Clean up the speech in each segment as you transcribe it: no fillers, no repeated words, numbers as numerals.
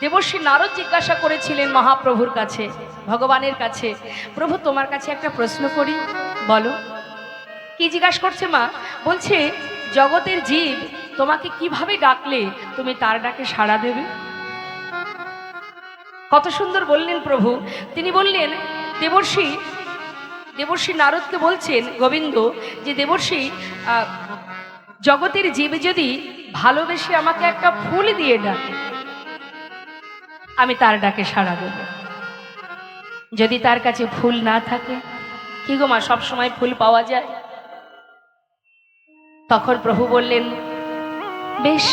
দেবর্ষী নারদ জিজ্ঞাসা করেছিলেন মহাপ্রভুর কাছে, ভগবানের কাছে, প্রভু তোমার কাছে একটা প্রশ্ন করি, বলো। কি জিজ্ঞাসা করছে মা? বলছে জগতের জীব তোমাকে কিভাবে ডাকলে তুমি তার ডাকে সাড়া দেবে? কত সুন্দর বললেন প্রভু। তিনি বললেন দেবর্ষী নারদকে বলছেন গোবিন্দ যে দেবর্ষী জগতের জীব যদি ভালোবেসে আমাকে একটা ফুল দিয়ে ডাকে আমি তার ডাকে সাড়া দেব। যদি তার কাছে ফুল না থাকে, কি গো মা সব সময় ফুল পাওয়া যায়? তখন প্রভু বললেন বেশ,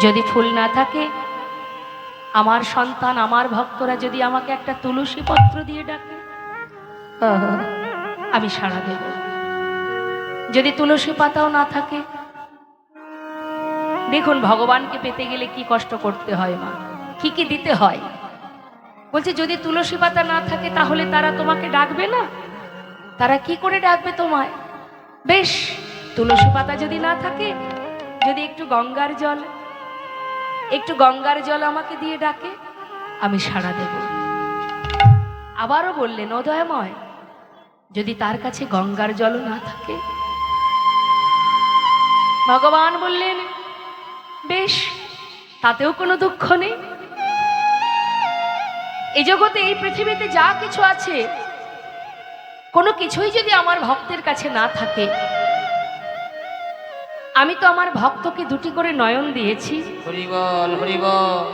যদি ফুল না থাকে আমার সন্তান আমার ভক্তরা যদি আমাকে একটা তুলসী পত্র দিয়ে ডাকে আমি সাড়া দেব। যদি তুলসী পাতাও না থাকে, দেখুন ভগবানকে পেতে গেলে কি কষ্ট করতে হয় মা, কি কি দিতে হয়। বলছে যদি তুলসী পাতা না থাকে তাহলে তারা তোমাকে ডাকবে না, তারা কি করে ডাকবে তোমায়? বেশ, তুলসী পাতা যদি না থাকে, যদি একটু গঙ্গার জল আমাকে দিয়ে ডাকে আমি সাড়া দেব। আবারও বললেন ও দয়াময়, যদি তার কাছে গঙ্গার জল না থাকে? ভগবান বললেন বেশ, তাতেও কোনো দুঃখ নেই। এই জগতে এই পৃথিবীতে যা কিছু আছে কোনো কিছুই যদি আমার ভক্তের কাছে না থাকে, আমি তো আমার ভক্তকে দুটি করে নয়ন দিয়েছি, হরি বল হরি বল।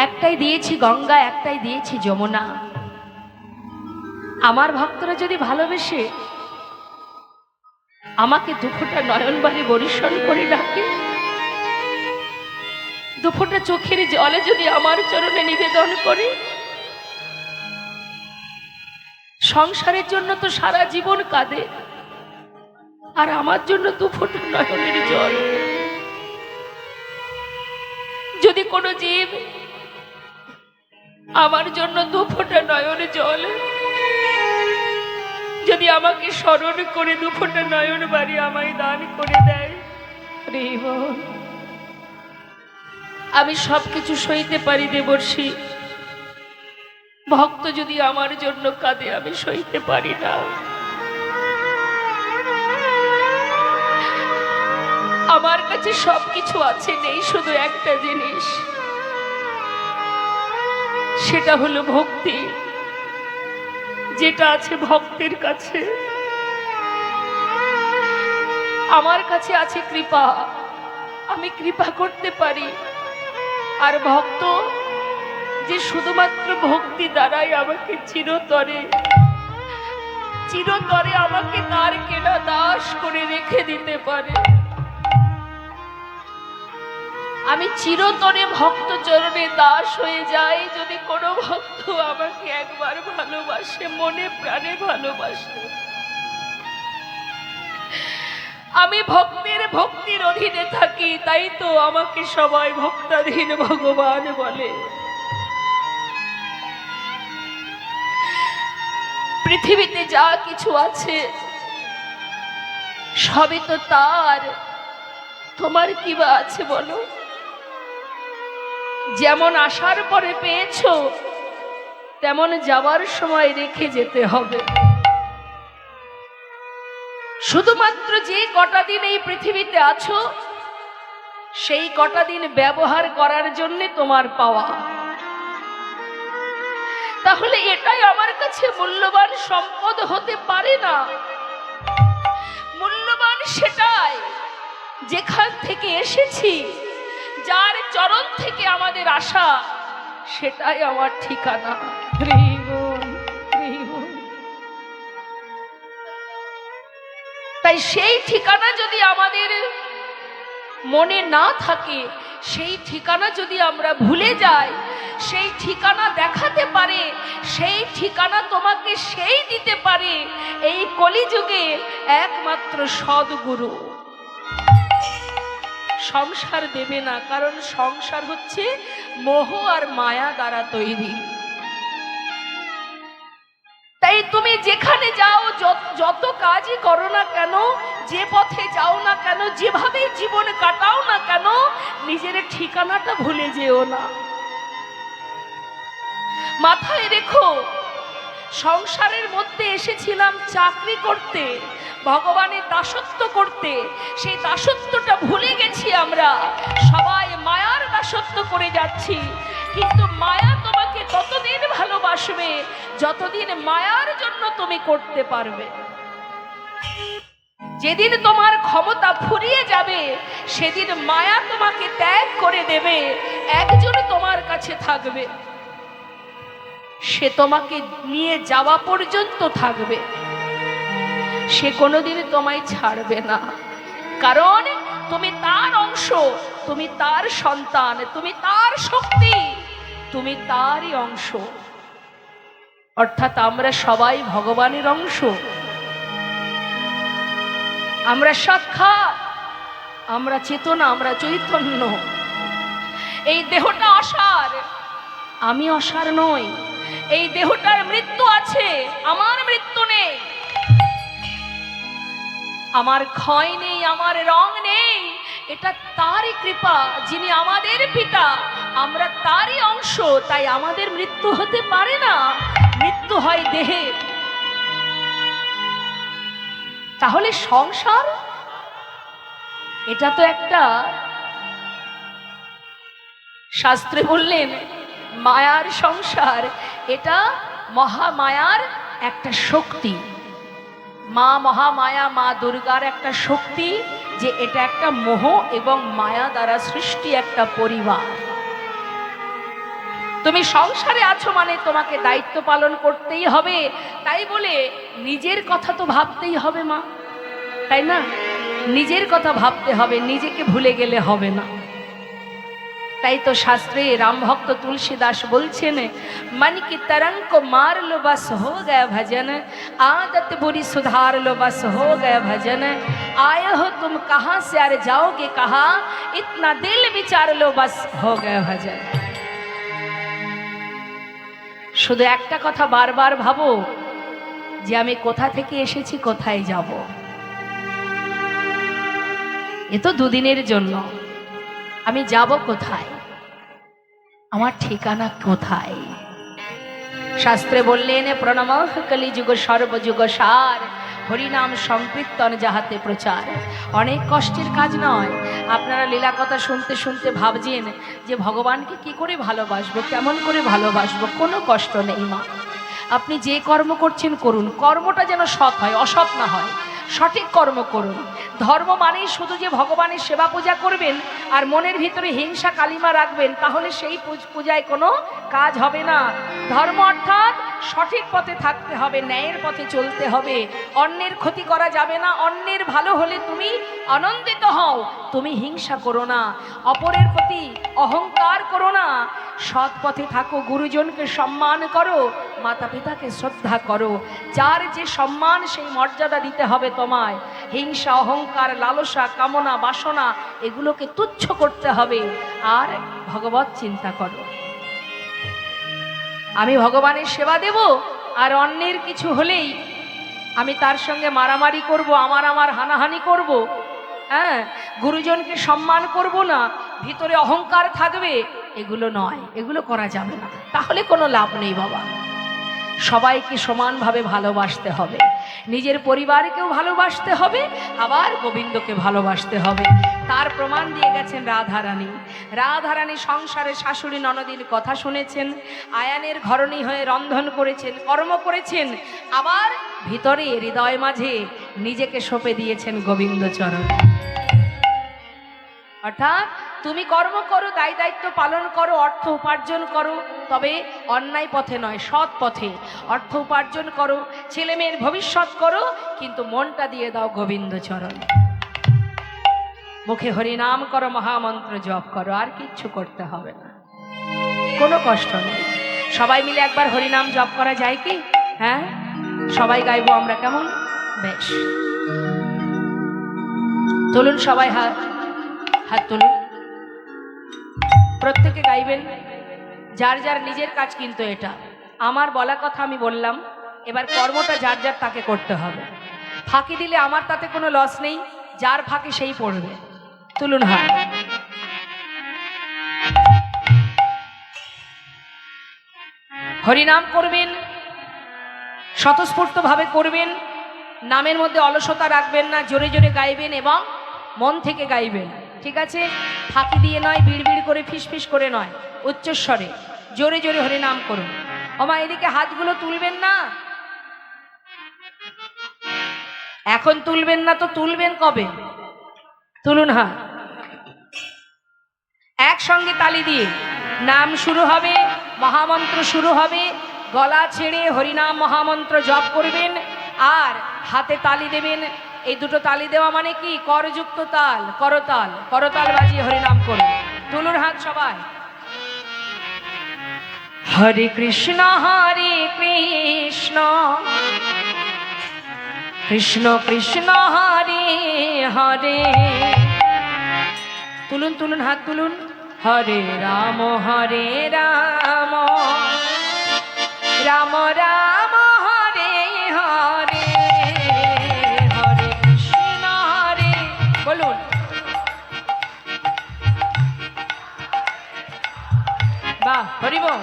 একটাই দিয়েছি গঙ্গা, একটাই দিয়েছি যমুনা। আমার ভক্তরা যদি ভালোবেসে আমাকে দুফোঁটা নয়ন বাড়ি বরিশন করে ডাকে, দুফোঁটা চোখের জলে যদি আমার চরণে নিবেদন করে, সংসারের জন্য তো সারা জীবন কাঁদে, আর আমার জন্য দুফোঁটা নয়নের জল। যদি কোনো জীব আমার জন্য দুফোঁটা নয়ন জল যদি আমাকে স্মরণ করে দুফোঁটা নয়ন বাড়ি আমায় দান করে দেয়, আমি সবকিছু সইতে পারি দেবর্ষী। ভক্ত যদি আমার জন্য কাঁদে আমি সইতে পারি না। আমার কাছে সবকিছু আছে, নেই শুধু একটা জিনিস, সেটা হলো ভক্তি। যেটা আছে ভক্তের কাছে, আমার কাছে আছে কৃপা, আমি কৃপা করতে পারি। আর ভক্ত যে শুধুমাত্র ভক্তি দ্বারাই আমাকে চিরতরে আমাকে তার কেনা দাস করে রেখে দিতে পারে। আমি চিরতরে ভক্ত চরণে দাস হয়ে যাই যদি কোনো ভক্ত আমাকে একবার ভালোবাসে, মনে প্রাণে ভালোবাসে। আমি ভক্তির অধীনে থাকি, তাই তো আমাকে সবাই ভক্তাধীন ভগবান বলে। পৃথিবীতে যা কিছু আছে সবই তো তার, তোমার কি বা আছে বলো? যেমন আসার পরে পেয়েছো তেমন যাওয়ার সময় রেখে যেতে হবে। শুধুমাত্র যে কটা দিন এই পৃথিবীতে আছো সেই কটা দিন ব্যবহার করার জন্য তোমার পাওয়া। তাহলে এটাই আমার কাছে মূল্যবান সম্পদ হতে পারে না। মূল্যবান সেটাই যেখান থেকে এসেছি, যার চরণ থেকে আমাদের আশা, সেটাই আমার ঠিকানা। তাই সেই ঠিকানা যদি আমাদের মনে না থাকে, সেই ঠিকানা যদি আমরা ভুলে যাই, সেই ঠিকানা দেখাতে পারে, সেই ঠিকানা তোমাকে সেই দিতে পারে এই কলিযুগে একমাত্র সদ্গুরু। সংসার দেবে না, কারণ সংসার হচ্ছে মোহ আর মায়া দ্বারা তৈরি। তাই তুমি যেখানে যাও, যত কাজই করো না কেন, যে পথে যাও না কেন, যেভাবে জীবন কাটাও না কেন, নিজের ঠিকানাটা ভুলে যেও না। মাথায় রেখো, সংসারের মধ্যে এসেছিলাম চাকরি করতে, ভগবানের দাসত্ব করতে। সেই দাসত্বটা ভুলে গেছি আমরা, সবাই মায়ার দাসত্ব করে যাচ্ছি। কিন্তু মায়া তোমাকে ততদিন ভালোবাসবে যতদিন মায়ার জন্য তুমি করতে পারবে। যেদিন তোমার ক্ষমতা ফুরিয়ে যাবে সেদিন মায়া তোমাকে ত্যাগ করে দেবে। একজন তোমার কাছে থাকবে, সে তোমাকে নিয়ে যাওয়া পর্যন্ত থাকবে, সে কোনোদিন তোমায় ছাড়বে না। কারণ তুমি তার অংশ, তুমি তার সন্তান, তুমি তার শক্তি, তুমি তারই অংশ। অর্থাৎ আমরা সবাই ভগবানের অংশ। আমরা সাক্ষাৎ, আমরা চেতনা, আমরা চৈতন্য। এই দেহটা অসার, আমি অসার নই। এই দেহটার মৃত্যু আছে, আমার মৃত্যু নেই। আমার ক্ষয় নেই, আমার রং নেই। এটা তারই কৃপা, যিনি আমাদের পিতা, আমরা তারই অংশ। তাই আমাদের মৃত্যু হতে পারে না, মৃত্যু হয় দেহের। তাহলে সংসার এটা তো একটা, শাস্ত্রে বললেন মায়ার সংসার, এটা মহামায়ার একটা শক্তি। মা মহামায়া, মা দুর্গার একটা শক্তি, যে এটা একটা মোহ এবং মায়া দ্বারা সৃষ্টি একটা পরিবার। তুমি সংসারে আছো মানে তোমাকে দায়িত্ব পালন করতেই হবে। তাই বলে নিজের কথা তো ভাবতেই হবে মা, তাই না? নিজের কথা ভাবতে হবে, নিজেকে ভুলে গেলে হবে না। তাই তো শাস্ত্রে রামভক্ত তুলসীদাস বলছেন, मन की तरंग को मार लो बस हो गया भजन, आदत बुरी सुधार लो बस हो गया भजन, आए हो तुम कहाँ से और जाओगे कहाँ, इतना दिल विचार लो बस हो गया भजन। শুধু একটা কথা বারবার ভাবো, যে আমি কোথা থেকে এসেছি, কোথায় যাব। এ তো দুদিনের জন্য, আমি যাব কোথায়, আমার ঠিকানা কোথায়। শাস্ত্রে বললেন, প্রণমঃ কলিযুগ সর্বযুগ সার, হরিনাম সংকীর্তন যাহাতে প্রচার। অনেক কষ্টের কাজ নয়। আপনারা লীলা কথা শুনতে শুনতে ভাবছেন যে ভগবানকে কি করে ভালোবাসবো, কেমন করে ভালোবাসবো। কোনো কষ্ট নেই মা, আপনি যে কর্ম করছেন করুন, কর্মটা যেন সৎ হয়, অসৎ না হয়। সঠিক কর্ম করুন। ধর্ম মানেই শুধু যে ভগবানের সেবা পূজা করবেন আর মনের ভিতরে হিংসা কালিমা রাখবেন, তাহলে সেই পূজায় কোনো কাজ হবে না। ধর্ম অর্থাৎ সঠিক পথে থাকতে হবে, ন্যায়ের পথে চলতে হবে, অন্যের ক্ষতি করা যাবে না। অন্যের ভালো হলে তুমি আনন্দিত হও, তুমি হিংসা করো না, অপরের প্রতি অহংকার করো না, সৎ পথে থাকো, গুরুজনকে সম্মান করো, মাতা পিতাকে শ্রদ্ধা করো। যার যে সম্মান সেই মর্যাদা দিতে হবে তোমায়। হিংসা, অহংকার, লালসা, কামনা, বাসনা এগুলোকে তুচ্ছ করতে হবে। আর ভগবত চিন্তা করো, আমি ভগবানের সেবা দেব আর অন্যের কিছু হলেই আমি তার সঙ্গে মারামারি করব, আমার হানাহানি করব, হ্যাঁ, গুরুজনকে সম্মান করব না, ভিতরে অহংকার থাকবে, এগুলো নয়, এগুলো করা যাবে না। তাহলে কোনো লাভ নেই বাবা। সবাইকে সমানভাবে ভালোবাসতে হবে, নিজের পরিবারকেও ভালোবাসতে হবে, আবার গোবিন্দকে ভালোবাসতে হবে। তার প্রমাণ দিয়ে গেছেন রাধারানী। রাধারানী সংসারে শাশুড়ি ননদীর কথা শুনেছেন, আয়ানের ঘরণী হয়ে রন্ধন করেছেন, কর্ম করেছেন, আবার ভিতরে হৃদয় মাঝে নিজেকে সঁপে দিয়েছেন গোবিন্দ চরণে। অর্থাৎ তুমি কর্ম করো, দায়িত্ব পালন করো, অর্থ উপার্জন করো, তবে অন্যায় পথে নয়, সৎ পথে অর্থ উপার্জন করো, ছেলে মেয়ের ভবিষ্যৎ করো, কিন্তু মনটা দিয়ে দাও গোবিন্দ চরণে। মুখে হরিনাম করো, মহামন্ত্র জপ করো, আর কিচ্ছু করতে হবে না, কোনো কষ্ট নেই। সবাই মিলে একবার হরিনাম জপ করা যায় কি? হ্যাঁ, সবাই গাইবো আমরা, কেমন? বেশ, চলুন সবাই হাত তুলুন, প্রত্যেকে গাইবেন যার যার নিজের কাজ। কিন্তু এটা আমার বলা কথা আমি বললাম, এবার কর্মটা যার যার তাকে করতে হবে। ফাঁকি দিলে আমার তাতে কোনো লস নেই, যার ফাঁকি সেই পড়বে। তুলুন হাত। হরিনাম করবেন, স্বতঃস্ফূর্তভাবে করবেন, নামের মধ্যে অলসতা রাখবেন না, জোরে জোরে গাইবেন এবং মন থেকে গাইবেন, ঠিক আছে? ফাঁকি দিয়ে নয়, বিড়বিড় করে ফিসফিস করে নয়, উচ্চস্বরে জোরে জোরে হরিনাম করুন। ওমা এদিকে হাতগুলো তুলবেন না, এখন তুলবেন না তো তুলবেন কবে? তুলুন হাত, একসঙ্গে তালি দিয়ে নাম শুরু হবে, মহামন্ত্র শুরু হবে, গলা ছেড়ে হরিনাম মহামন্ত্র জপ করবেন আর হাতে তালি দেবেন। এই দুটো তালি দেওয়া মানে কি? করযুক্ত তাল, করতাল, করতাল বাজিয়ে হরিনাম করুন। তুলুন হাত সবাই। হরে কৃষ্ণ কৃষ্ণ কৃষ্ণ হরে হরে, তুলুন তুলুন হাত তুলুন। হরে রাম রাম রাম হরে হরে, হরে কৃষ্ণ হরে, বলুন বাহ, হরি বল।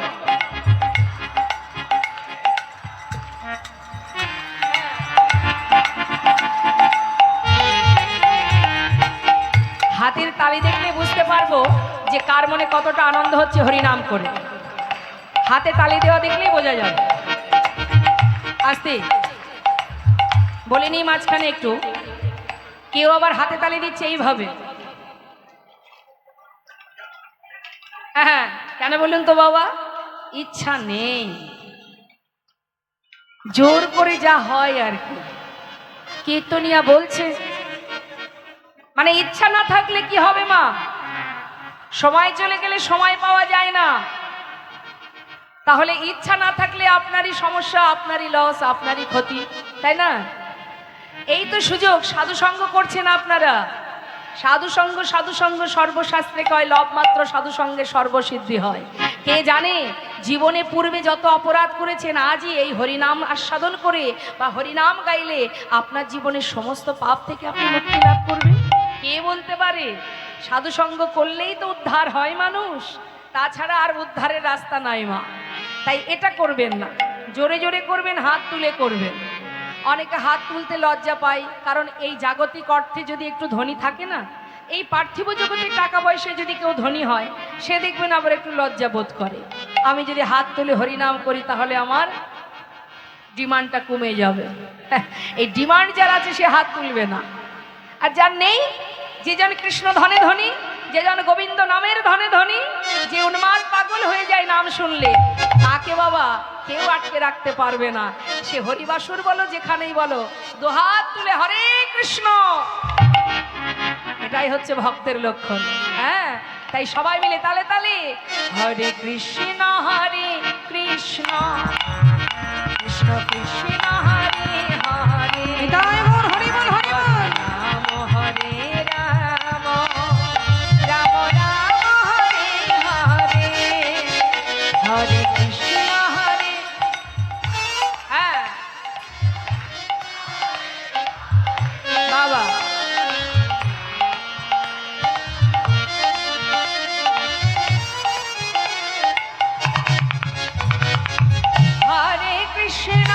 হাতের তালি দেখলে বুঝতে পারবো যে কার মনে কতটা আনন্দ হচ্ছে হরিনাম করে। হাতে তালি দেওয়া দেখলেই বোঝা যাবে। আস্তে বলিনি মাঝখানে একটু, কেউ আবার হাতে তালি দিচ্ছে এইভাবে। হ্যাঁ, কেন বলুন তো বাবা? ইচ্ছা নেই, জোর করে যা হয় আর কি। কীর্তনিয়া বলছে মানে ইচ্ছা না থাকলে কি হবে মা? সময় চলে গেলে সময় পাওয়া যায় না। তাহলে ইচ্ছা না থাকলে আপনারই সমস্যা, আপনারই লস, আপনারই ক্ষতি, তাই না? এই তো সুযোগ, সাধুসঙ্গ করছেন আপনারা। সাধুসঙ্গ সর্বশাস্ত্রে কয় লবমাত্র সাধুসঙ্গে সর্বসিদ্ধি হয়। কে জানে জীবনে পূর্বে যত অপরাধ করেছেন, আজই এই হরিনাম আস্বাদন করে বা হরিনাম গাইলে আপনার জীবনের সমস্ত পাপ থেকে আপনি মুক্তি লাভ করবেন। কে বলতে পারে? সাধুসঙ্গ করলেই তো উদ্ধার হয় মানুষ, তাছাড়া আর উদ্ধারের রাস্তা নাই মা। তাই এটা করবেন না, জোরে জোরে করবেন, হাত তুলে করবেন। অনেকে হাত তুলতে লজ্জা পায়, কারণ এই জাগতিক অর্থে যদি একটু ধনী থাকে না, এই পার্থিব জগতের টাকা পয়সায় যদি কেউ ধনী হয়, সে দেখবেন আবার একটু লজ্জা বোধ করে। আমি যদি হাত তুলে হরিনাম করি তাহলে আমার ডিমান্ডটা কমে যাবে। এই ডিমান্ড যার আছে সে হাত তুলবে না, আর যার নেই, যে জন কৃষ্ণ ধনে ধনী, যে জন গোবিন্দ নামের ধনে ধনী, যে উন্মাদ পাগল হয়ে যায় নাম শুনলে, তাকে বাবা কেউ আটকে রাখতে পারবে না। সে হরিবাসুর বলো, যেখানেই বলো, দুহাত তুলে হরে কৃষ্ণ, এটাই হচ্ছে ভক্তের লক্ষণ। হ্যাঁ, তাই সবাই মিলে তালে তালে হরে কৃষ্ণ কৃষ্ণ কৃষ্ণ হরে হরে, হরি বল হরি বল, রাম হরে রাম রাম রাম হরে হরে, হরে কৃষ্ণ হরে। হ্যাঁ বাবা, হরে কৃষ্ণ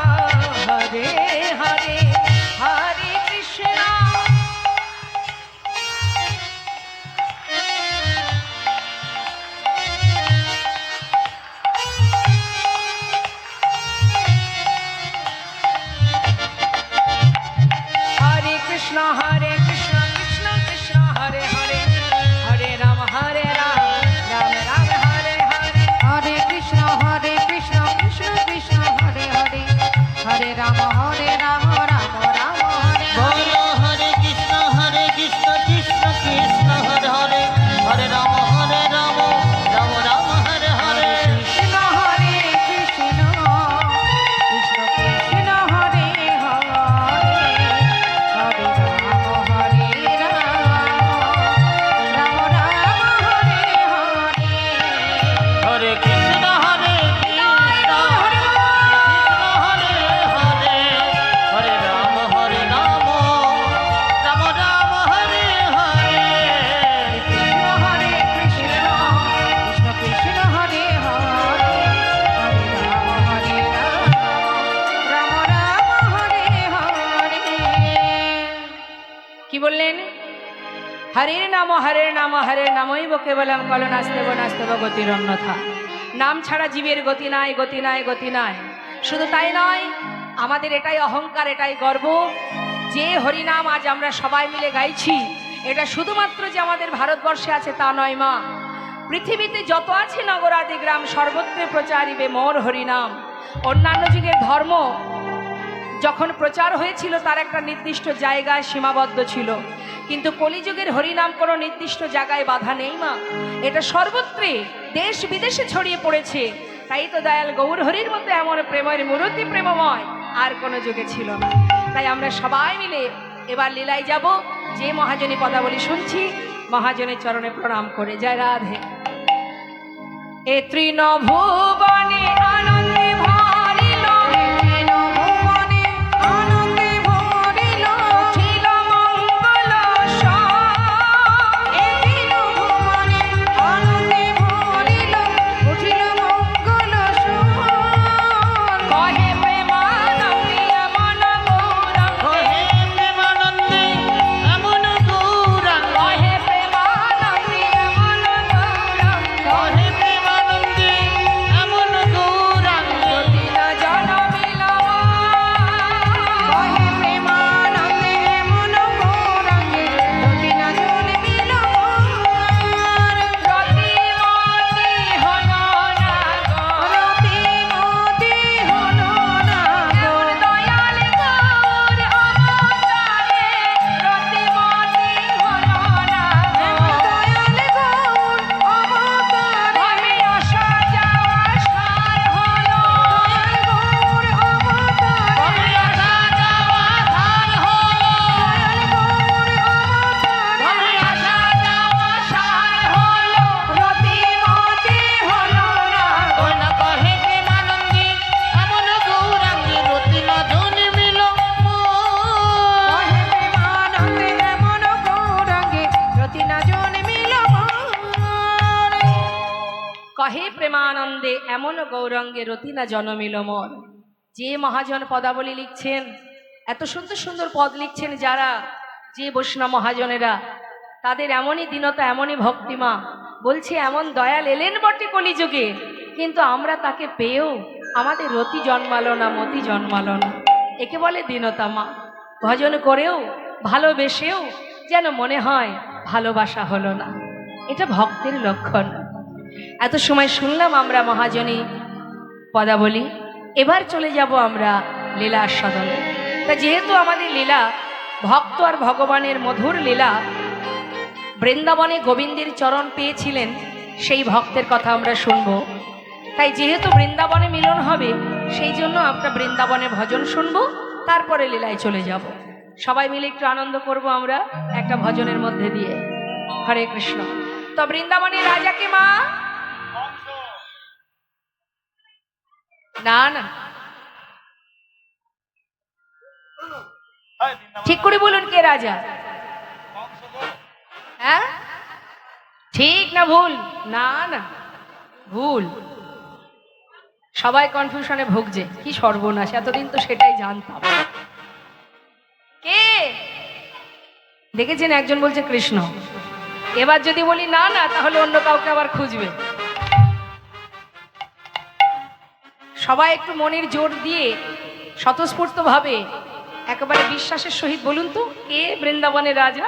কৃষ্ণ কৃষ্ণ হরে হরে, হরে রাম রাম রাম হরে হরে, হরে কৃষ্ণ। হরে কৃষ্ণ কৃষ্ণ কৃষ্ণ হরে হরে, হরে রাম রাম রাম হরে হরে, হরে কৃষ্ণ কৃষ্ণ কৃষ্ণ হরে হরে, হরে রাম রাম রাম হরে হরে। বলো হরে কৃষ্ণ কৃষ্ণ কৃষ্ণ হরে হরে, হরে রাম রাম রাম হরে হরে। কৃষ্ণ কৃষ্ণ কৃষ্ণ কৃষ্ণ হরে হরে, হরে রাম হরের নামৈব কেবলম কলো নাস্তেব নাস্তেব গতির অন্যথা। নাম ছাড়া জীবের গতি নাই, গতি নাই, গতি নাই। শুধু তাই নয়, আমাদের এটাই অহংকার, এটাই গর্ব যে হরিনাম আজ আমরা সবাই মিলে গাইছি, এটা শুধুমাত্র যে আমাদের ভারতবর্ষে আছে তা নয় মা। পৃথিবীতে যত আছে নগরাদি গ্রাম সর্বত্র প্রচারিবে মোর হরিনাম। অন্যান্য যুগের ধর্ম যখন প্রচার হয়েছিল তার একটা নির্দিষ্ট জায়গায় সীমাবদ্ধ ছিল, কিন্তু কলিযুগের হরিনাম কোনো নির্দিষ্ট জায়গায় বাধা নেই মা, এটা সর্বত্রে দেশ বিদেশে ছড়িয়ে পড়েছে। তাই তো দয়াল গৌর হরির মধ্যে এমন প্রেমের মূর্তি প্রেমময় আর কোনো যুগে ছিল না। তাই আমরা সবাই মিলে এবার লীলায় যাব। যে মহাজনী পদাবলী শুনছি মহাজনের চরণে প্রণাম করে জয় রাধে। এ তৃণভুবনে আনন্দে ভরিল, ভুবনে আনন্দে ভরিল, উঠিল মঙ্গল এ ভুবনে আনন্দে ভরিল, উঠিল মঙ্গল কহে প্রেমানন্দে এমন গৌরাঙ্গ, কহে প্রেমানন্দে এমন গৌরাঙ্গ, কহে প্রেমানন্দে এমন গৌরাঙ্গ, কহে প্রেমানন্দে এমন গৌরাঙ্গ, প্রতিনা জনমিল কহে প্রেমানন্দে এমন গৌরাঙ্গে, রতি না জন্মিল মোর। রতিমতি হল না গো, রতিমতি হলো না গো। এমন দয়াল গৌর অবতারে রতিমতি হল না গো। দয়াল গৌর অবতারে, আমি আসা যাওয়া সার হলো, দয়াল গৌর অবতারে, কবে আসা যাওয়া ধার হলো, দয়াল গৌর অবতারে, কবে আসা যাওয়া সার হলো, রতিমতি হলো না গো। ওই না কহে প্রেমানন্দে এমন গৌরাঙ্গে, রতি না জন্মিল মোর। কহে প্রেমানন্দে এমন গৌরাঙ্গে, রতি না জন্মিল মোর। কহে প্রেমানন্দে এমন গৌরাঙ্গে রতিনা জনমিল মোর। যে মহাজন পদাবলী লিখছেন, এত সুন্দর সুন্দর পদ লিখছেন যারা, যে বৈষ্ণব মহাজনেরা, তাদের এমনই দীনতা, এমনই ভক্তিমা। বলছে এমন দয়াল এলেন বটে কলিযুগে, কিন্তু আমরা তাকে পেয়েও আমাদের রতি জন্মালো না, মতি জন্মালো না। একে বলে দীনতা মা। ভজন করেও ভালোবেসেও যেন মনে হয় ভালোবাসা হলো না, এটা ভক্তের লক্ষণ। এত সময় শুনলাম আমরা মহাজনী পদাবলী, এবার চলে যাব আমরা লীলা আস্বাদনে। তা যেহেতু আমাদের লীলা ভক্ত আর ভগবানের মধুর লীলা, বৃন্দাবনে গোবিন্দের চরণ পেয়েছিলেন সেই ভক্তের কথা আমরা শুনবো। তাই যেহেতু বৃন্দাবনে মিলন হবে, সেই জন্য আমরা বৃন্দাবনে ভজন শুনবো, তারপরে লীলায় চলে যাব। সবাই মিলে একটু আনন্দ করব আমরা একটা ভজনের মধ্যে দিয়ে। হরে কৃষ্ণ। তো বৃন্দাবনের রাজাকে মা, না না ঠিক করে বলুন কে রাজা? হ্যাঁ ঠিক না ভুল? না না ভুল। সবাই কনফিউশনে ভুগছে, কি সর্বনাশ, এতদিন তো সেটাই জানতাম। কে দেখেছেন? একজন বলছে কৃষ্ণ। এবার যদি বলি না না, তাহলে অন্য কাউকে আবার খুঁজবে। সবাই একটু মনের জোর দিয়ে স্বতঃস্ফূর্ত ভাবে একেবারে বিশ্বাসের সহিত বলুন তো, কে বৃন্দাবনের রাজা?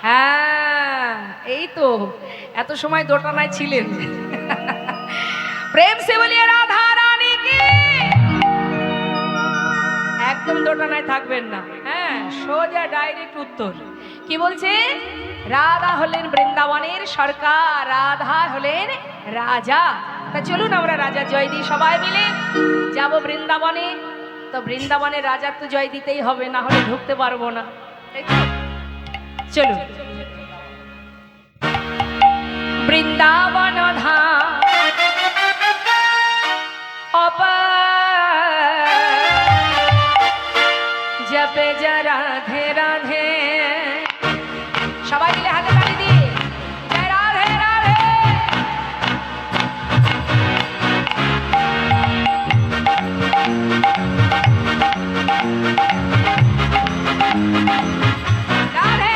হ্যাঁ এই তো, এত সময় দোটানায় ছিলেন। প্রেম সে বলিয়ে রাধা রানী কি, একদম দোটানায় থাকবেন না। হ্যাঁ সোজা ডাইরেক্ট উত্তর। কি বলছে? রাধা হলেন বৃন্দাবনের সরকার, রাধা হলেন রাজা। তা চলুন আমরা রাজা জয় দিই, সবাই মিলে যাব বৃন্দাবনে। তো বৃন্দাবনের রাজার তো জয় দিতেই হবে, না হলে ঢুকতে পারবো না, তাই তো? চলুন। বৃন্দাবন ধাম জপে যা রাধে রাধে। সবাই মিলে হাতে তালি দিয়ে জয় রাধে রাধে। রাধে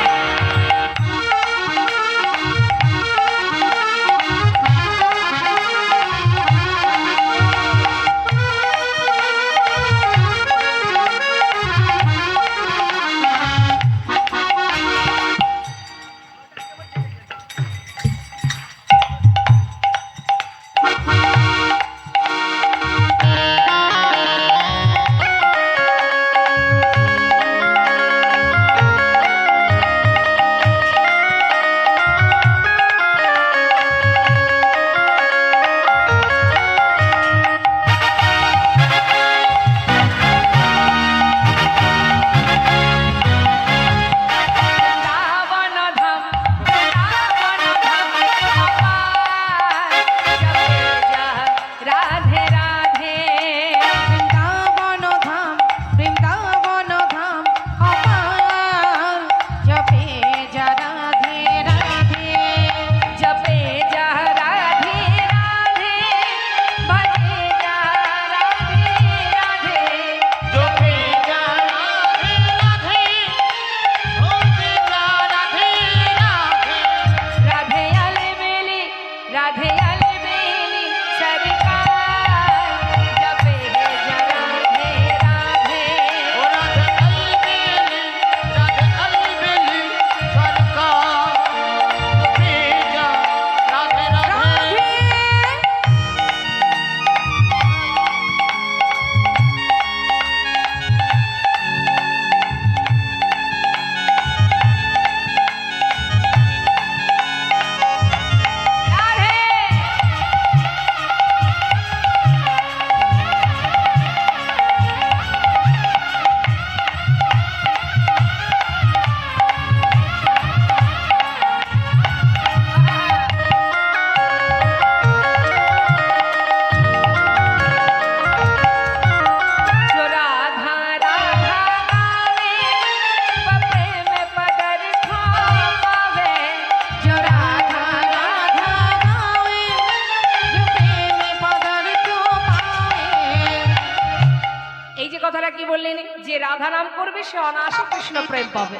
কথাটা কি বললেন? যে রাধা নাম করবে সে অনায়াসে কৃষ্ণ প্রেম পাবে।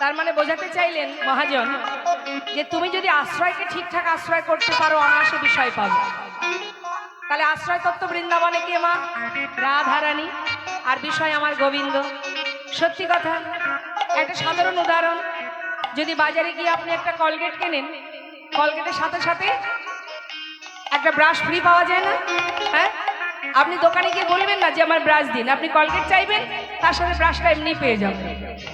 তার মানে বোঝাতে চাইলেন মহাজন যে তুমি যদি আশ্রয়কে ঠিকঠাক আশ্রয় করতে পারো অনায়াসে বিষয় পাবে। তাহলে আশ্রয় তত্ত্ব বৃন্দাবনে কে মা? রাধারানী, আর বিষয় আমার গোবিন্দ। সত্যি কথা, একটা সাধারণ উদাহরণ, যদি বাজারে গিয়ে আপনি একটা কলগেট কেনেন, কলগেটের সাথে সাথে একটা ব্রাশ ফ্রি পাওয়া যায় না? হ্যাঁ, আপনি দোকানে গিয়ে বলবেন না যে আমার ব্রাশ দিন, আপনি কলগেট চাইবেন, তার সাথে ব্রাশটা এমনি পেয়ে যাবেন।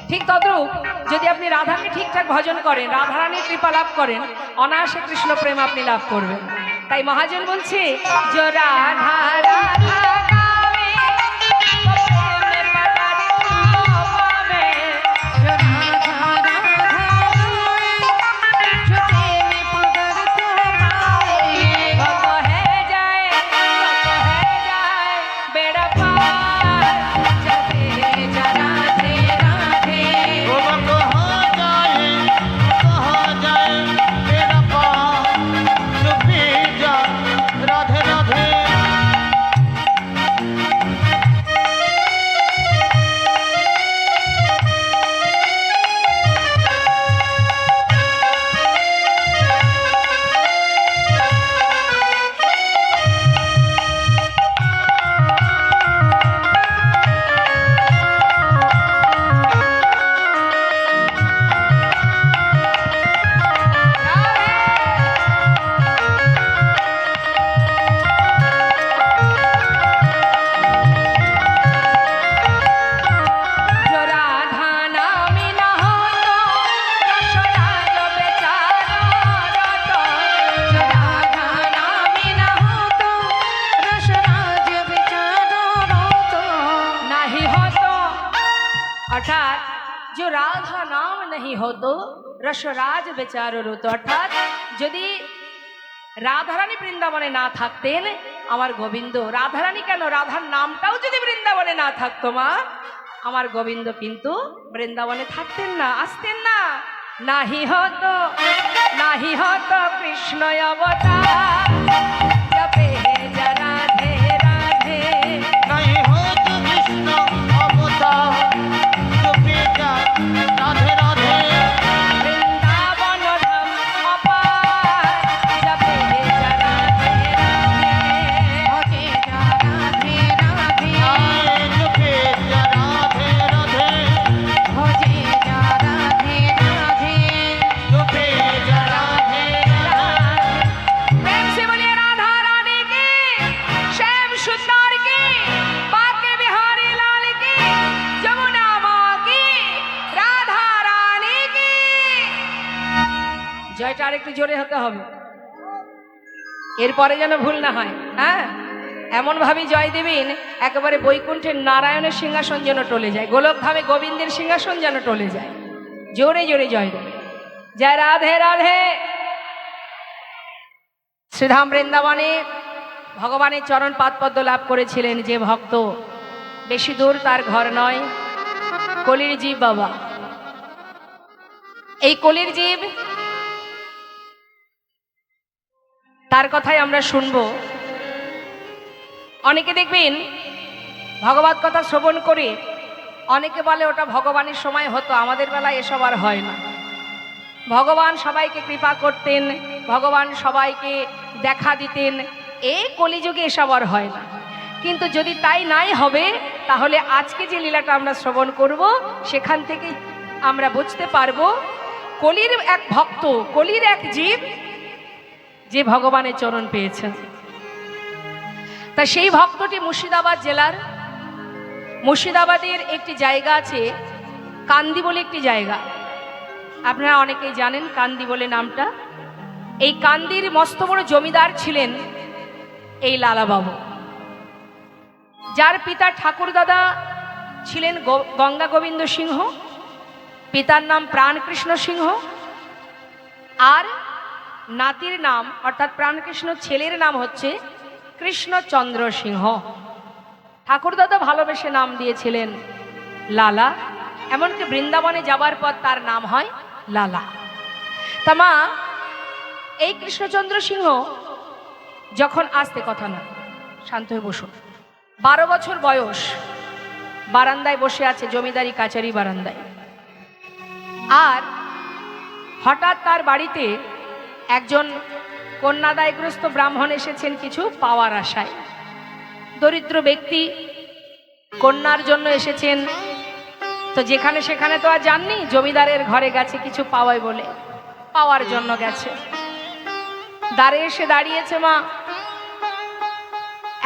ঠিক তদ্রূপ যদি আপনি রাধাকে ঠিকঠাক ভজন করেন, রাধারানীর কৃপা লাভ করেন, অনায়াসে কৃষ্ণ প্রেম আপনি লাভ করবেন। তাই মহাজন বলছে যে রাধা রাধা গাবে, তো প্রেমে পদার্থ পাবে। जो राधा राधा गावे, जो प्रेम पदार्थ पावे। কত হয়ে যায় বেড়া পার, जपे जा राधे राधे। वो कहाँ जाए मेरा पार, जो पी जा राधे राधे। जो राधा नाम न होतो, रसराज बेचारा रतो। जो राधा नाम न होतो, रसराज बेचारो रोतो। नहीं होतो, अर्थात जो राधा नाम नहीं होतो रसराज बेचारो रोतो। অর্থাৎ যদি রাধারানী বৃন্দাবনে না থাকতেন আমার গোবিন্দ, রাধারানী কেন, রাধার নামটাও যদি বৃন্দাবনে না থাকতো মা, আমার গোবিন্দ কিন্তু বৃন্দাবনে থাকতেন না, আসতেন না। নাহি হতো কৃষ্ণ অবতার, জপে যা রাধে রাধে। नहीं हो तो कृष्ण अवतार, जो पी जा राधे राधे। বৃন্দাবন ধাম অপার, জপে যা রাধে রাধে। भजे जा राधे राधे। आए जो पी जा राधे राधे, भजे जा राधे राधे। जो पी जा राधे राधे। प्रेम से बोलिए राधा रानी की, श्याम सुंदर की, बाके बिहारी लाल की, जमुना माँ की, राधा रानी की। জয়টা আর একটু জোরে হতে হবে, এরপরে যেন ভুল না হয়। হ্যাঁ, এমন ভাবে জয় দেবেন একেবারে বৈকুণ্ঠের নারায়ণের সিংহাসন যেন টলে যায়, গোলকধামে গোবিন্দের সিংহাসন যেন টলে যায়। জোরে জোরে জয় দেবে। জয় রাধে রাধে। শ্রীধাম বৃন্দাবনে ভগবানের চরণ পাদপদ্ম লাভ করেছিলেন যে ভক্ত, বেশি দূর তার ঘর নয়, কলির জীব বাবা। এই কলির জীব, তার কথাই আমরা শুনবো। অনেকে দেখবেন ভগবত কথা শ্রবণ করে অনেকে বলে ওটা ভগবানের সময় হতো, আমাদের বেলায় এসব আর হয় না। ভগবান সবাইকে কৃপা করতেন, ভগবান সবাইকে দেখা দিতেন, এই কলিযুগে এসব আর হয় না। কিন্তু যদি তাই নাই হবে, তাহলে আজকে যে লীলাটা আমরা শ্রবণ করব সেখান থেকে আমরা বুঝতে পারবো কলির এক ভক্ত, কলির এক জীব যে ভগবানের চরণ পেয়েছেন। তা সেই ভক্তটি মুর্শিদাবাদ জেলার, মুর্শিদাবাদের একটি জায়গা আছে কান্দি বলে একটি জায়গা, আপনারা অনেকেই জানেন কান্দি বলে নামটা। এই কান্দির মস্ত বড় জমিদার ছিলেন এই লালাবাবু, যার পিতা ঠাকুরদাদা ছিলেন গঙ্গা গোবিন্দ সিংহ, পিতার নাম প্রাণকৃষ্ণ সিংহ, আর নাতির নাম অর্থাৎ প্রাণকৃষ্ণ ছেলের নাম হচ্ছে কৃষ্ণচন্দ্র সিংহ। ঠাকুরদাদা ভালোবেসে নাম দিয়েছিলেন লালা, এমনকি বৃন্দাবনে যাবার পর তার নাম হয় লালা। তা মা, এই কৃষ্ণচন্দ্র সিংহ যখন, আসতে কথা না, শান্ত হয়ে বসুন, 12 বছর বয়স বারান্দায় বসে আছে, জমিদারি কাচারি বারান্দায়। আর হঠাৎ তার বাড়িতে একজন কন্যাদায়গ্রস্ত ব্রাহ্মণ এসেছেন কিছু পাওয়ার আশায়। দরিদ্র ব্যক্তি, কন্যার জন্য এসেছেন। তো যেখানে সেখানে তো আর যাননি, জমিদারের ঘরে গেছে কিছু পাওয়াই বলে, পাওয়ার জন্য গেছে। দ্বারে এসে দাঁড়িয়েছে মা।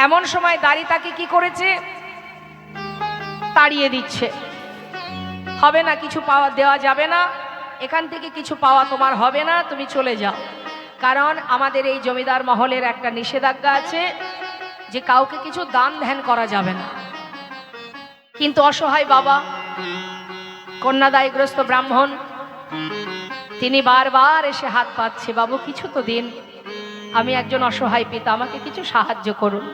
এমন সময় দাঁড়ি তাকে কি করেছে, তাড়িয়ে দিচ্ছে। হবে না, কিছু পাওয়া দেওয়া যাবে না, এখান থেকে কিছু পাওয়া তোমার হবে না, তুমি চলে যাও। কারণ আমাদের এই জমিদার মহলের একটা নিষেধাজ্ঞা আছে যে কাউকে কিছু দান ধ্যান করা যাবে না। কিন্তু অসহায় বাবা, কন্যাদায়গ্রস্ত ব্রাহ্মণ, তিনি বারবার এসে হাত পাতছে, বাবু কিছু তো দিন, আমি একজন অসহায় পিতা, আমাকে কিছু সাহায্য করুন।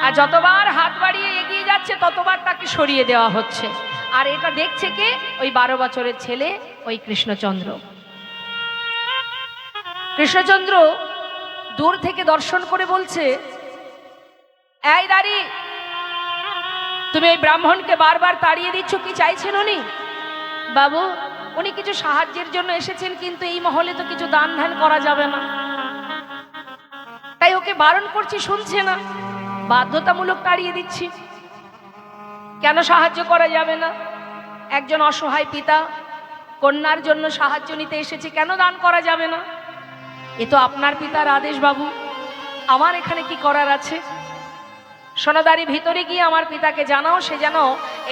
আর যতবার হাত বাড়িয়ে এগিয়ে যাচ্ছে ততবার তাকে সরিয়ে দেওয়া হচ্ছে। আর এটা দেখছে কে, ওই 12 বছরের ছেলে, ওই কৃষ্ণচন্দ্র। কৃষ্ণচন্দ্র দূর থেকে দর্শন করে বলছে, এই দাঁড়ি, তুমি এই ব্রাহ্মণকে বারবার তাড়িয়ে দিচ্ছ, কি চাইছেন উনি? বাবু, উনি কিছু সাহায্যের জন্য এসেছেন, কিন্তু এই মহলে তো কিছু দান ধ্যান করা যাবে না, তাই ওকে বারণ করছি, শুনছে না, বাধ্যতামূলক তাড়িয়ে দিচ্ছি। কেন সাহায্য করা যাবে না? একজন অসহায় পিতা কন্যার জন্য সাহায্য নিতে এসেছে, কেন দান করা যাবে না? এ তো আপনার পিতার আদেশ বাবু, আমার এখানে কি করার আছে? সোনাদারি ভিতরে গিয়ে আমার পিতাকে জানাও, সে যেন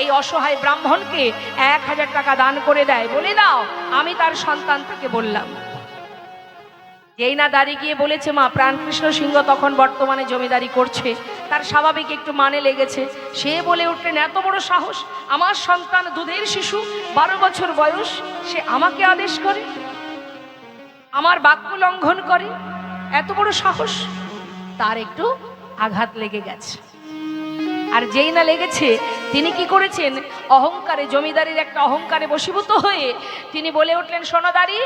এই অসহায় ব্রাহ্মণকে 1000 টাকা দান করে দেয়। বলে দাও আমি তার সন্তান থেকে বললাম। যেই না দাঁড়িয়ে গিয়ে বলেছে, মা প্রাণকৃষ্ণ সিংহ তখন বর্তমানে জমিদারি করছে, তার স্বাভাবিক একটু মানে লেগেছে। সে বলে উঠলেন, এত বড় সাহস, আমার সন্তান দুধের শিশু, 12 বছর বয়স, সে আমাকে আদেশ করে, আমার বাক্য লঙ্ঘন করে, এত বড় সাহস। তার একটু আঘাত লেগে গেছে। আর যেই না লেগেছে, তিনি কি করেছেন, অহংকারে, জমিদারির একটা অহংকারে বশীভূত হয়ে তিনি বলে উঠলেন, সোনাদারি,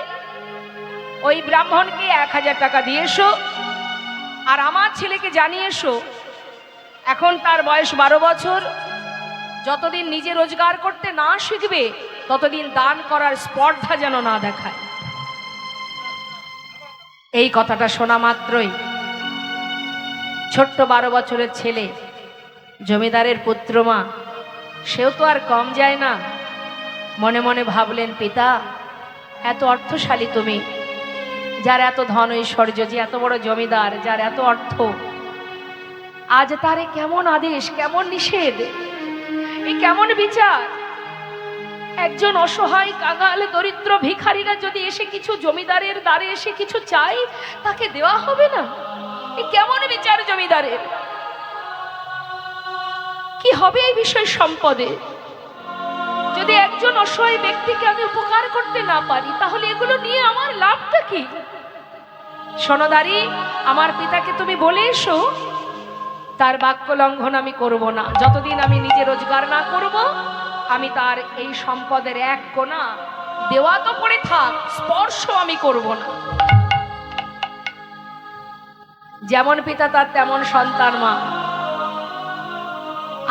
ওই ব্রাহ্মণকে 1000 টাকা দিয়ে এসো, আর আমার ছেলেকে জানিয়ে এসো, এখন তার বয়স 12 বছর, যতদিন নিজে রোজগার করতে না শিখবে ততদিন দান করার স্পর্ধা যেন না দেখায়। এই কথাটা শোনা মাত্রই ছোট্ট 12 বছরের ছেলে, জমিদারের পুত্র মা, সেও তো আর কম যায় না। মনে মনে ভাবলেন, পিতা এত অর্থশালী তুমি, যার এত ধন ঐশ্বর্য, যে এত বড় জমিদার, যার এত অর্থ, আজ তারে কেমন আদেশ, কেমন নিষেধ, এ কেমন বিচার? একজন অসহায় কাঙাল দরিদ্র ভিখারিরা যদি এসে কিছু জমিদারের দ্বারে এসে কিছু চাই, তাকে দেওয়া হবে না? এ কেমন বিচার জমিদারের? কি হবে এই বিষয় সম্পদে? যদি একজন অসহায় ব্যক্তিকে আমি উপকার করতে না পারি, তাহলে এগুলো নিয়ে আমার লাভটা কি? সোনাদারি, আমার পিতাকে তুমি বলে এসো, তার বাক্য লঙ্ঘন আমি করব না। যতদিন আমি নিজে রোজগার না করব, আমি তার এই সম্পদের এক কোণা, দেওয়া তো পড়ে থাক, স্পর্শ আমি করব না। যেমন পিতা তার তেমন সন্তান মা।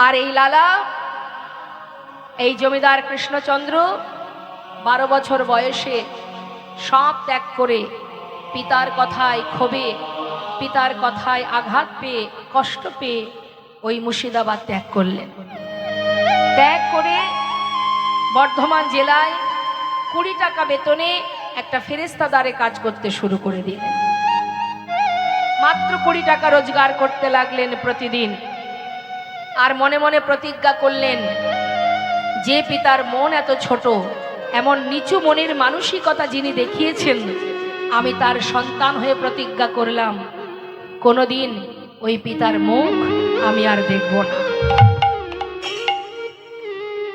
আর এই লালা, এই জমিদার কৃষ্ণচন্দ্র 12 বছর বয়সে সব ত্যাগ করে, পিতার কথায় ক্ষোভে, পিতার কথায় আঘাত পেয়ে, কষ্ট পেয়ে ওই মুর্শিদাবাদ ত্যাগ করলেন। ত্যাগ করে বর্ধমান জেলায় 20 টাকা বেতনে একটা ফেরেস্তাদারে কাজ করতে শুরু করে দিলেন। মাত্র 20 টাকা রোজগার করতে লাগলেন প্রতিদিন। আর মনে মনে প্রতিজ্ঞা করলেন, যে পিতার মন এত ছোট, এমন নিচু মনের মানসিকতা যিনি দেখিয়েছেন, আমি তার সন্তান হয়ে প্রতিজ্ঞা করলাম, কোনোদিন ওই পিতার মুখ আমি আর দেখব না।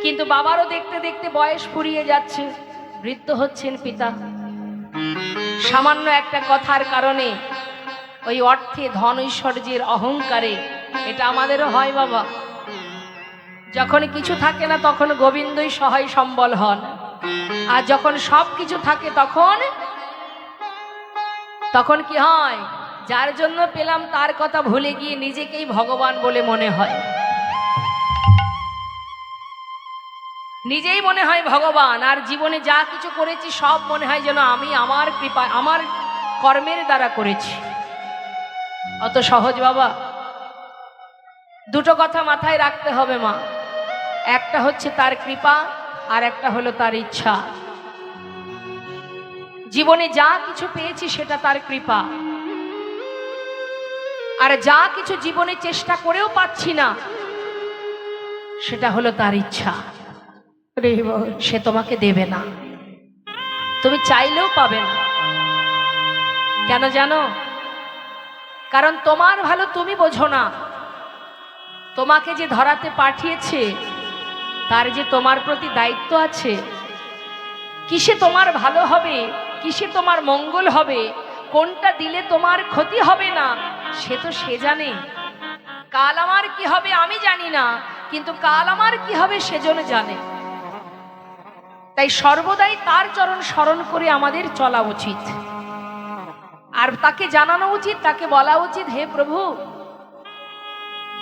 কিন্তু বাবারও দেখতে দেখতে বয়স ফুরিয়ে যাচ্ছে, বৃদ্ধ হচ্ছেন পিতা। সামান্য একটা কথার কারণে, ওই অর্থে, ধন ঐশ্বর্যের অহংকারে, এটা আমাদেরও হয় বাবা। যখন কিছু থাকে না তখন গোবিন্দই সহায় সম্বল হন, আর যখন সব কিছু থাকে তখন কি হয়, যার জন্য পেলাম তার কথা ভুলে গিয়ে নিজেকেই ভগবান বলে মনে হয়। নিজেই মনে হয় ভগবান, আর জীবনে যা কিছু করেছি সব মনে হয় যেন আমি আমার কৃপা, আমার কর্মের দ্বারা করেছি। অত সহজ বাবা? দুটো কথা মাথায় রাখতে হবে মা, একটা হচ্ছে তার কৃপা, আর একটা হলো তার ইচ্ছা। জীবনে যা কিছু পেয়েছি সেটা তার কৃপা, আর যা কিছু জীবনে চেষ্টা করেও পাচ্ছি না সেটা হলো তার ইচ্ছা। সে তোমাকে দেবে না, তুমি চাইলেও পাবে না। কেন জানো? কারণ তোমার ভালো তুমি বোঝো না। তোমাকে যে ধরাতে পাঠিয়েছে তার যে তোমার প্রতি দায়িত্ব আছে, কিসে তোমার ভালো হবে, কিসে তোমার মঙ্গল হবে, কোনটা দিলে তোমার ক্ষতি হবে না, সে তো সে জানে। কাল আমার কি হবে আমি জানি না, কিন্তু কাল আমার কি হবে সেজন্য জানে। তাই সর্বদাই তার চরণ স্মরণ করে আমাদের চলা উচিত, আর তাকে জানানো উচিত, তাকে বলা উচিত, হে প্রভু,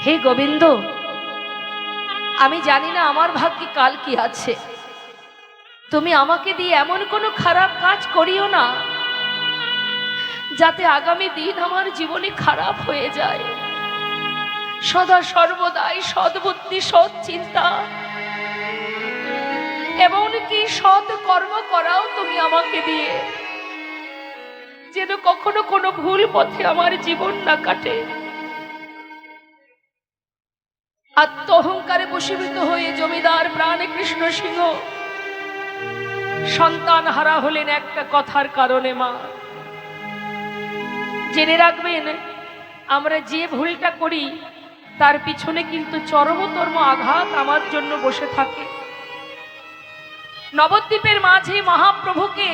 হে গোবিন্দ, আমি জানি না আমার ভাগ্যে কাল কি আছে, তুমি আমাকে দিয়ে এমন কোনো খারাপ কাজ করিও না যাতে আগামী দিন আমার জীবনে খারাপ হয়ে যায়। সদা সর্বদাই সদ্বুদ্ধি, সৎ চিন্তা এমনকি সৎ কর্ম করাও তুমি আমাকে দিয়ে, যেন কখনো কোনো ভুল পথে আমার জীবন না কাটে। আত্ম অহংকারে বশীভূত হয়ে জমিদার প্রাণকৃষ্ণ সিংহ সন্তান হারা হলেন একটা কথার কারণে। মা, জেনে রাখবেন, আমরা যে ভুলটা করি তার পিছনে কিন্তু চরমতম আঘাত আমার জন্য বসে থাকে। নবদ্বীপের মাঝে মহাপ্রভুকে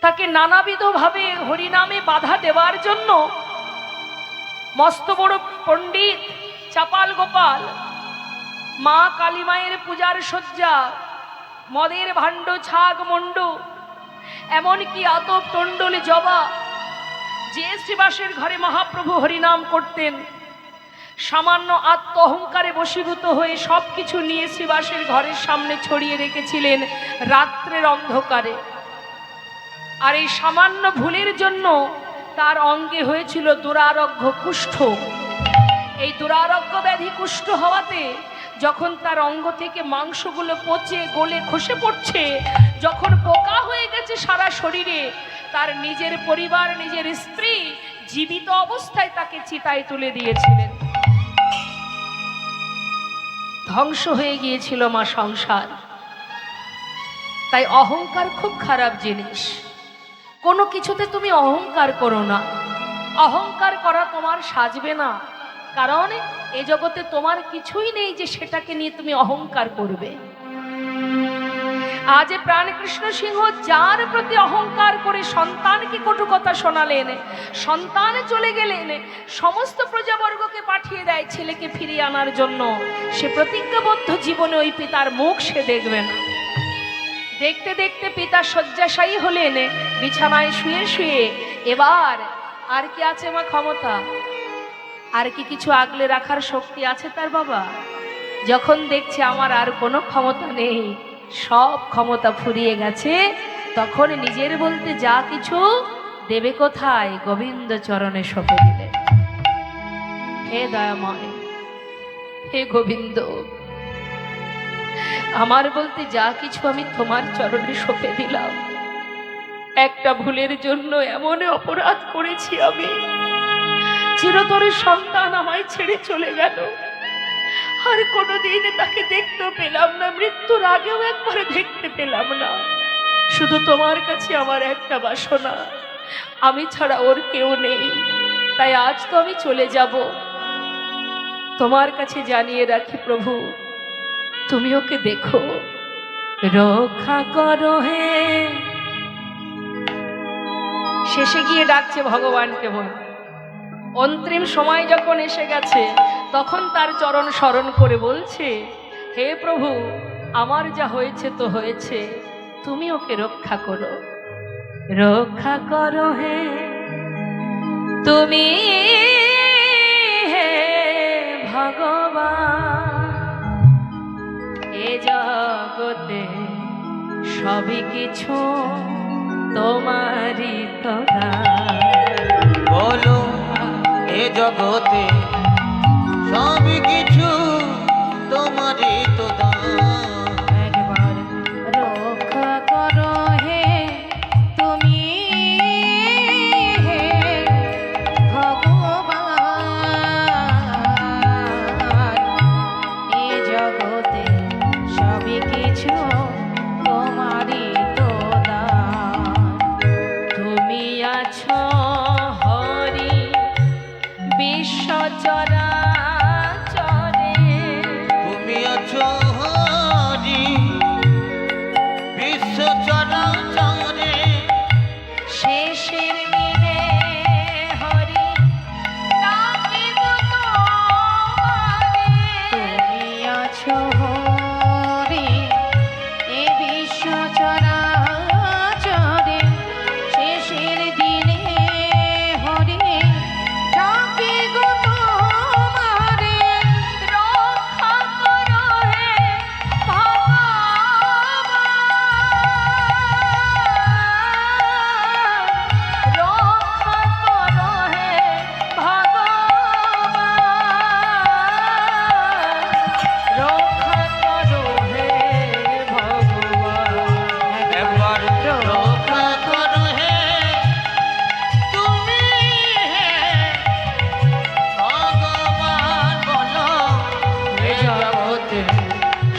তাকে নানাবিধভাবে হরিনামে বাধা দেওয়ার জন্য মস্ত বড় পণ্ডিত চাপাল গোপাল, মা কালী মায়ের পূজার সজ্জা, মদের ভাণ্ড, ছাগ মণ্ড, এমনকি আতপ টন্ডলি জবা, যে শ্রীবাসের ঘরে মহাপ্রভু হরিনাম করতেন, সামান্য আত্ম অহংকারে বশীভূত হয়ে সবকিছু নিয়ে শ্রীবাসের ঘরের সামনে ছড়িয়ে রেখেছিলেন রাত্রের অন্ধকারে। আর এই সামান্য ভুলের জন্য তার অঙ্গে হয়েছিল দুরারোগ্য কুষ্ঠ। এই দুরারোগ্য ব্যাধি কুষ্ঠ হওয়াতে যখন তার অঙ্গ থেকে মাংসগুলো পচে গলে খসে পড়ছে, যখন পোকা হয়ে গেছে সারা শরীরে, তার নিজের পরিবার, নিজের স্ত্রী জীবিত অবস্থায় তাকে চিতায় তুলে দিয়েছিলেন। ধ্বংস হয়ে গিয়েছিল মা সংসার। তাই অহংকার খুব খারাপ জিনিস। কোনো কিছুতে তুমি অহংকার করো না। অহংকার করা তোমার সাজবে না, কারণ এ জগতে তোমার কিছুই নেই যে সেটাকে নিয়ে তুমি অহংকার করবে। আজ প্রাণকৃষ্ণ সিংহ যার প্রতি অহংকার করে সন্তানকে কটু কথা শোনালেন, সন্তান চলে গেলেন, সমস্ত প্রজাবর্গকে পাঠিয়ে দেয় ছেলেকে ফিরিয়ে আনার জন্য, সে প্রতিজ্ঞাবদ্ধ জীবনে ওই পিতার মুখ সে দেখবে না। দেখতে দেখতে পিতা শয্যাশায়ী হলেন, বিছানায় শুয়ে শুয়ে। এবার আর কি আছে মা ক্ষমতা? আর কি কিছু আগলে রাখার শক্তি আছে তার বাবা? যখন দেখছে আমার আর কোনো ক্ষমতা নেই, সব ক্ষমতা ফুরিয়ে গেছে, তখন নিজের বলতে যা কিছু দেবে কোথায়? গোবিন্দ চরণে সঁপে দিলেন। হে দয়াময়, হে গোবিন্দ, আমার বলতে যা কিছু আমি তোমার চরণে সঁপে দিলাম। একটা ভুলের জন্য এমন অপরাধ করেছি আমি, চিরতরে সন্তান আমায় ছেড়ে চলে গেল, আর কোনোদিন তাকে দেখতেও পেলাম না, মৃত্যুর আগেও একবার দেখতে পেলাম না। শুধু তোমার কাছে আমার একটা বাসনা, আমি ছাড়া ওর কেউ নেই। তাই আজ তো আমি চলে যাব, তোমার কাছে জানিয়ে রাখি প্রভু, তুমি ওকে দেখো, রক্ষা করো হে। শেষে গিয়ে ডাকছে ভগবানকে। বল, অন্তিম সময় যখন এসে গেছে, তখন তার চরণ স্মরণ করে বলছে, হে প্রভু, আমার যা হয়েছে তো হয়েছে, তুমি ওকে রক্ষা করো, রক্ষা করো হে তুমি, হে ভগবান। সবই কিছু তোমারই তো দান। বলো এ জগতে সবই কিছু তোমারই তো দান। একবার রক্ষা করো হে তুমি হে ভগবান, এই জগতে সবই কিছু তোমারই তো দান। তুমি আছো হরি বিশ্ব চরাচরে, তুমি আছো হরি বিশ্ব চরাচরে। শেষের দিনে হরি ডাকিব তোমারে। তুমি আছো হরি এ বিশ্ব চরাচরে, শেষের দিনে হরি ডাকি গো তোমারে। রক্ষা করো হে ভগবান, রক্ষা করো হে ভগবান, রক্ষা করো হে ভগবান। একবার রক্ষা করো হে তুমি হে ভগবান। বলো এ জগতে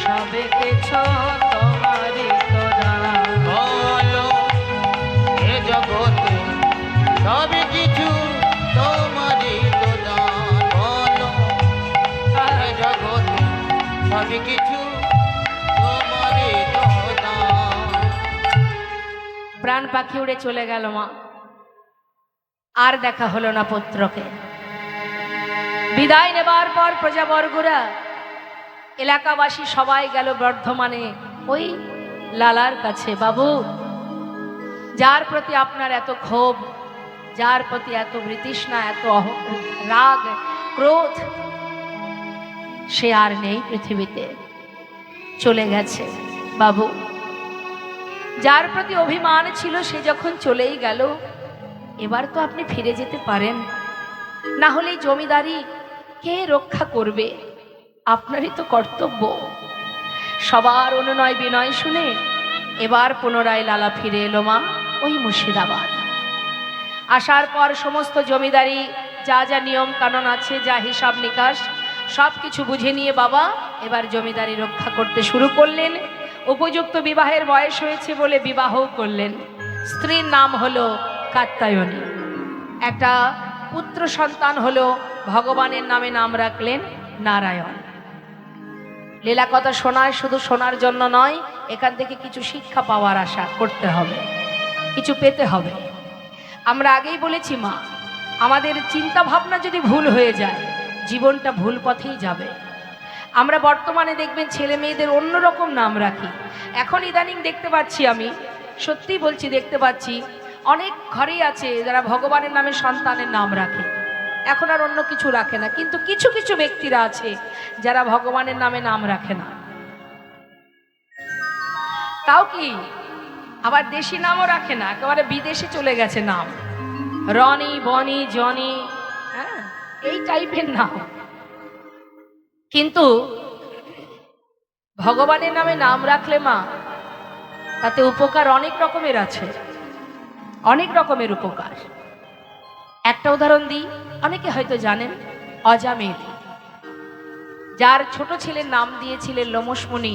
সবে কিছু তোমারই তো দান। বলো এ জগতে সবই কিছু তোমারই তো দান। বলো এ জগতে সবই কিছু তোমারই তো দান। প্রাণ পাখি উড়ে চলে গেল মা, আর দেখা হলো না পুত্রকে। বিদায় নেবার পর প্রজাবর্গরা, এলাকাবাসী সবাই গেল বর্ধমানে ওই লালার কাছে। বাবু, যার প্রতি আপনার এত ক্ষোভ, যার প্রতি এত বৃতৃষ্ণা, এত রাগ ক্রোধ, সে আর নেই পৃথিবীতে, চলে গেছে। বাবু, যার প্রতি অভিমান ছিল সে যখন চলেই গেল, এবার তো আপনি ফিরে যেতে পারেন, না হলে এই জমিদারি কে রক্ষা করবে? আপনারই তো কর্তব্য। সবার অনুনয় বিনয় শুনে এবার পুনরায় লালা ফিরে এলো মা ওই মুর্শিদাবাদ। আসার পর সমস্ত জমিদারি যা যা নিয়ম কানুন আছে, যা হিসাব নিকাশ, সব কিছু বুঝে নিয়ে বাবা এবার জমিদারি রক্ষা করতে শুরু করলেন। উপযুক্ত বিবাহের বয়স হয়েছে বলে বিবাহ করলেন। স্ত্রীর নাম হলো কাত্যায়নী। একটা পুত্র সন্তান হলো, ভগবানের নামে নাম রাখলেন নারায়ণ। লীলা কথা শোনায়, শুধু শোনার জন্য নয়, এখান থেকে কিছু শিক্ষা পাওয়ার আশা করতে হবে, কিছু পেতে হবে। আমরা আগেই বলেছি মা, আমাদের চিন্তা ভাবনা যদি ভুল হয়ে যায়, জীবনটা ভুল পথেই যাবে। আমরা বর্তমানে দেখবেন ছেলে মেয়েদের অন্যরকম নাম রাখি। এখন ইদানিং দেখতে পাচ্ছি, আমি সত্যিই বলছি, দেখতে পাচ্ছি অনেক ঘরেই আছে যারা ভগবানের নামে সন্তানের নাম রাখে, এখন আর অন্য কিছু রাখে না। কিন্তু কিছু কিছু ব্যক্তিরা আছে যারা ভগবানের নামে নাম রাখে না, তাও কি আবার দেশি নামও রাখে না, একেবারে বিদেশে চলে গেছে নাম, রনি বনি জনি, হ্যাঁ, এই টাইপের নাম। কিন্তু ভগবানের নামে নাম রাখলে মা, তাতে উপকার অনেক রকমের আছে, অনেক রকমের উপকার। একটা উদাহরণ দিই, অনেকে হয়তো জানেন, অজামিল, যার ছোট ছেলের নাম দিয়েছিলেন লোমসমণি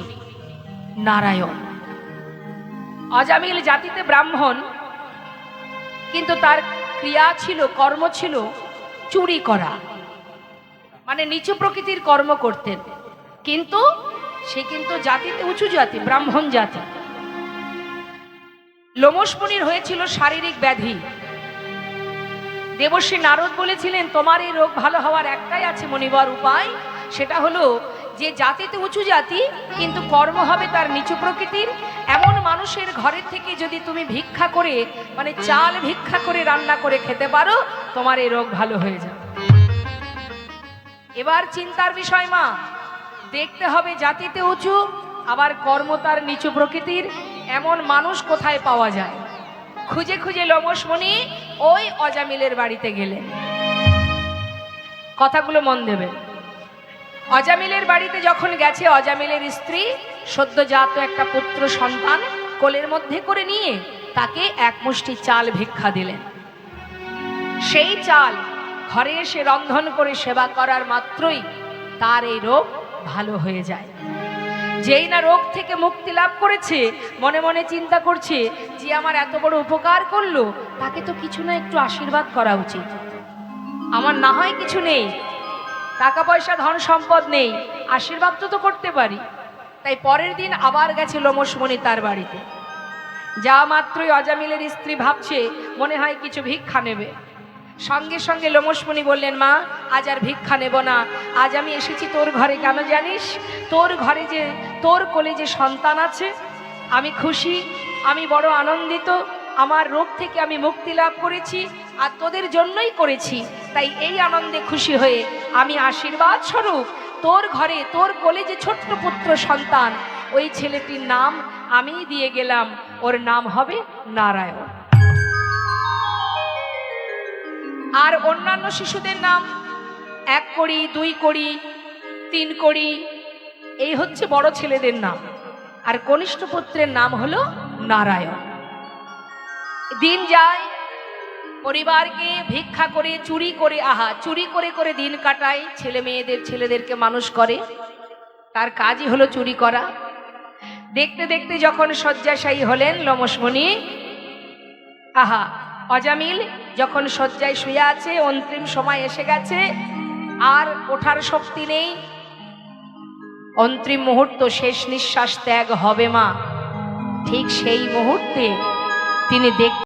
নারায়ণ। অজামিল জাতিতে ব্রাহ্মণ, কিন্তু তার ক্রিয়া ছিল, কর্ম ছিল চুরি করা, মানে নিচু প্রকৃতির কর্ম করতেন। কিন্তু সে কিন্তু জাতিতে উঁচু জাতি, ব্রাহ্মণ জাতি। লোমসমণির হয়েছিল শারীরিক ব্যাধি। দেবশ্রী নারদ বলেছিলেন, তোমার এই রোগ ভালো হওয়ার একটাই আছে মনিবর উপায়, সেটা হলো যে জাতিতে উঁচু জাতি কিন্তু কর্ম হবে তার নিচু প্রকৃতির, এমন মানুষের ঘরের থেকে যদি তুমি ভিক্ষা করে, মানে চাল ভিক্ষা করে রান্না করে খেতে পারো, তোমার এই রোগ ভালো হয়ে যাবে। এবার চিন্তার বিষয় মা, দেখতে হবে জাতিতে উঁচু, আবার কর্ম তার নিচু প্রকৃতির, এমন মানুষ কোথায় পাওয়া যায়। খুঁজে খুঁজে লোমশমণি ওই অজামিলের বাড়িতে গেলেন। কথাগুলো মন দেবেন। অজামিলের বাড়িতে যখন গেছে, অজামিলের স্ত্রী সদ্যজাত একটা পুত্র সন্তান কোলের মধ্যে করে নিয়ে তাকে এক মুষ্টি চাল ভিক্ষা দিলেন। সেই চাল ঘরে এসে রন্ধন করে সেবা করার মাত্রই তার এই রোগ ভালো হয়ে যায়। যেই না রোগ থেকে মুক্তি লাভ করেছে, মনে মনে চিন্তা করছে যে আমার এত বড় উপকার করলো, তাকে তো কিছু না একটু আশীর্বাদ করা উচিত। আমার না হয় কিছু নেই, টাকা পয়সা ধন সম্পদ নেই, আশীর্বাদ তো করতে পারি। তাই পরের দিন আবার গেছে লোমশমণি তার বাড়িতে। যা মাত্রই অজামিলের স্ত্রী ভাবছে মনে হয় কিছু ভিক্ষা নেবে, সঙ্গে সঙ্গে লোমশমণি বললেন, মা আজ আর ভিক্ষা নেব না, আজ আমি এসেছি তোর ঘরে। কেন জানিস? তোর ঘরে যে তোর কোলে যে সন্তান আছে, আমি খুশি, আমি বড় আনন্দিত। আমার রোগ থেকে আমি মুক্তি লাভ করেছি, আর তোদের জন্যই করেছি। তাই এই আনন্দে খুশি হয়ে আমি আশীর্বাদ স্বরূপ তোর ঘরে তোর কোলে যে ছোট্ট পুত্র সন্তান, ওই ছেলেটির নাম আমি দিয়ে গেলাম, ওর নাম হবে নারায়ণ। আর অন্যান্য শিশুদের নাম 1 কড়ি, 2 কড়ি, 3 কড়ি, এই হচ্ছে বড় ছেলেদের নাম। আর কনিষ্ঠ পুত্রের নাম হলো নারায়ণ। দিন যায়, পরিবারকে ভিক্ষা করে চুরি করে, চুরি করে করে দিন কাটায়। ছেলেদেরকে মানুষ করে, তার কাজই হলো চুরি করা। দেখতে দেখতে যখন শয্যাশায়ী হলেন লোমশমণি, অজামিল যখন শয্যায় শুয়ে আছে, অন্তিম সময় এসে গেছে, আর ওঠার শক্তি নেই, অন্তিম মুহূর্ত, শেষ নিঃশ্বাস ত্যাগ হবে মা। ঠিক সেই মুহূর্তে তিনি